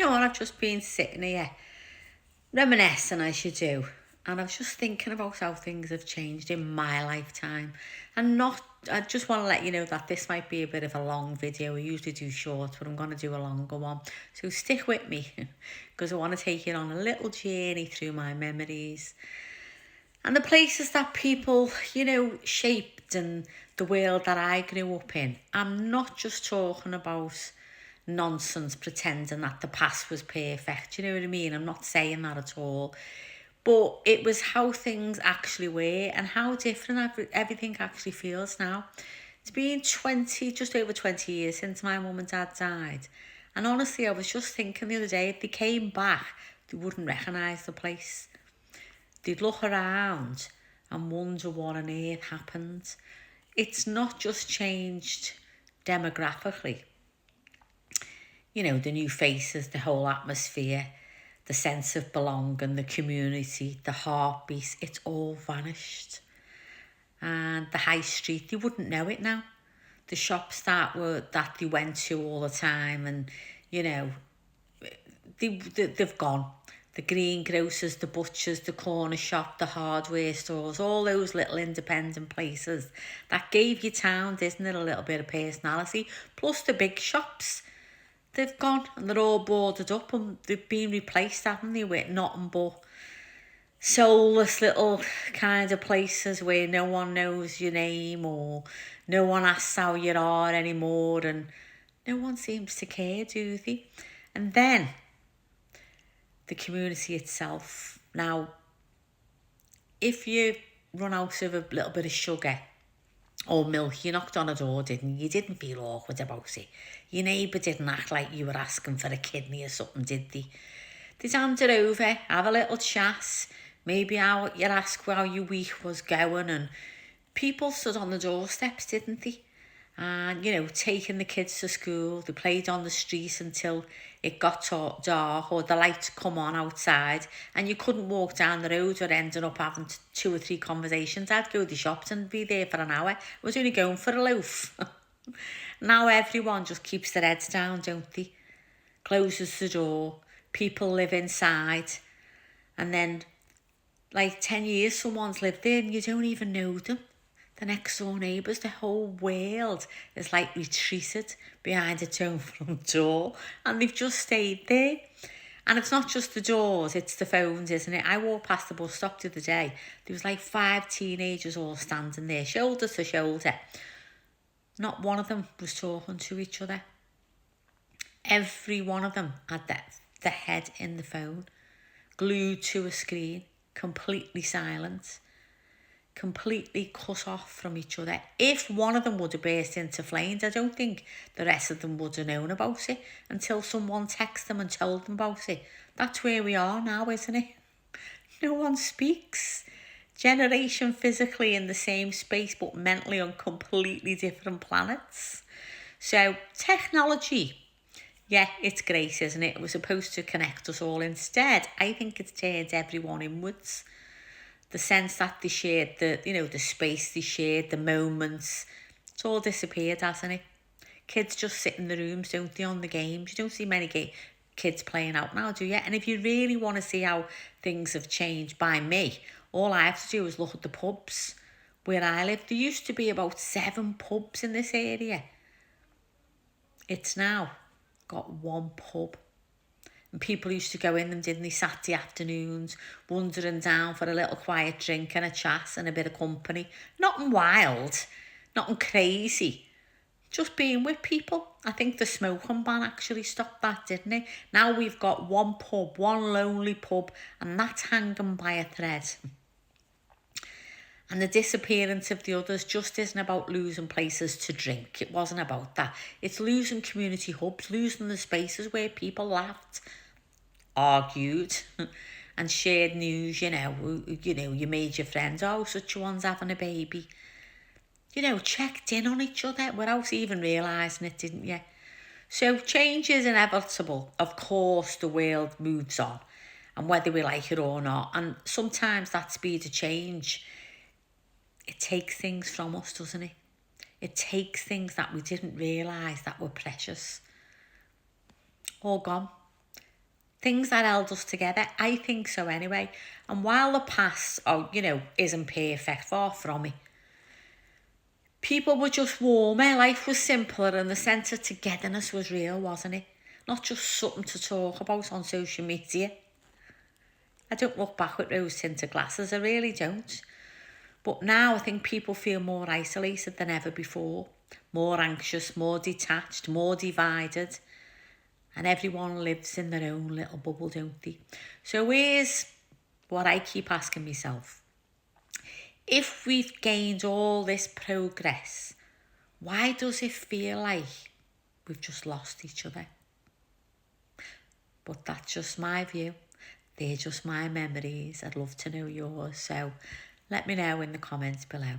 I've just been sitting here reminiscing as you do, and I was just thinking about how things have changed in my lifetime. I just want to let you know that this might be a bit of a long video. We usually do short, but I'm going to do a longer one. So stick with me because I want to take you on a little journey through my memories and the places that people, shaped and the world that I grew up in. I'm not just talking about nonsense pretending that the past was perfect. You know what I mean? I'm not saying that at all. But it was how things actually were and how different everything actually feels now. It's been just over 20 years since my mum and dad died. And honestly, I was just thinking the other day, if they came back, they wouldn't recognise the place. They'd look around and wonder what on earth happened. It's not just changed demographically. The new faces, the whole atmosphere, the sense of belonging, the community, the heartbeat, it's all vanished. And the high street, they wouldn't know it now. The shops that they went to all the time, and they've gone. The greengrocers, the butchers, the corner shop, the hardware stores, all those little independent places that gave your town, isn't it, a little bit of personality. Plus the big shops, they've gone and they're all boarded up and they've been replaced, haven't they, with nothing but soulless little kind of places where no one knows your name or no one asks how you are anymore, and no one seems to care, do they? And then the community itself. Now, if you run out of a little bit of sugar or milk, you knocked on a door, didn't you? You didn't feel awkward about it. Your neighbour didn't act like you were asking for a kidney or something, did they? They'd hand it over, have a little chat, maybe you'd ask how your week was going, and people stood on the doorsteps, didn't they? And, taking the kids to school, they played on the street until it got dark or the lights come on outside and you couldn't walk down the road or ending up having 2 or 3 conversations. I'd go to the shops and be there for an hour. I was only going for a loaf. Now everyone just keeps their heads down, don't they? Closes the door, people live inside, and then 10 years someone's lived there and you don't even know them. The next door neighbours, the whole world is retreated behind its own front door, and they've just stayed there. And it's not just the doors, it's the phones, isn't it? I walked past the bus stop the other day. There was 5 teenagers all standing there, shoulder to shoulder. Not one of them was talking to each other. Every one of them had the head in the phone, glued to a screen, completely silent, completely cut off from each other. If one of them would have burst into flames, I don't think the rest of them would have known about it until someone texted them and told them about it. That's where we are now, isn't it? No one speaks. Generation physically in the same space but mentally on completely different planets. So technology, yeah, it's great, isn't it? It was supposed to connect us all. Instead, I think it's turned everyone inwards. The sense that they shared, the space they shared, the moments, it's all disappeared, hasn't it? Kids just sit in the rooms, don't they, on the games. You don't see many kids playing out now, do you? And if you really want to see how things have changed by me, all I have to do is look at the pubs where I live. There used to be about 7 pubs in this area. It's now got 1 pub. And people used to go in them, didn't they, Saturday afternoons, wandering down for a little quiet drink and a chat and a bit of company. Nothing wild, nothing crazy, just being with people. I think the smoking ban actually stopped that, didn't it? Now we've got 1 pub, 1 lonely pub, and that's hanging by a thread. And the disappearance of the others just isn't about losing places to drink. It wasn't about that. It's losing community hubs, losing the spaces where people laughed, argued, and shared news. You made your friends, oh, such a one's having a baby. Checked in on each other without even realising it, didn't you? So change is inevitable. Of course, the world moves on, and whether we like it or not. And sometimes that speed of change, it takes things from us, doesn't it? It takes things that we didn't realise that were precious. All gone. Things that held us together, I think so anyway. And while the past, isn't perfect, far from it, people were just warmer, life was simpler, and the sense of togetherness was real, wasn't it? Not just something to talk about on social media. I don't look back with rose-tinted glasses, I really don't. But now I think people feel more isolated than ever before, more anxious, more detached, more divided. And everyone lives in their own little bubble, don't they? So here's what I keep asking myself. If we've gained all this progress, why does it feel like we've just lost each other? But that's just my view. They're just my memories. I'd love to know yours. So let me know in the comments below.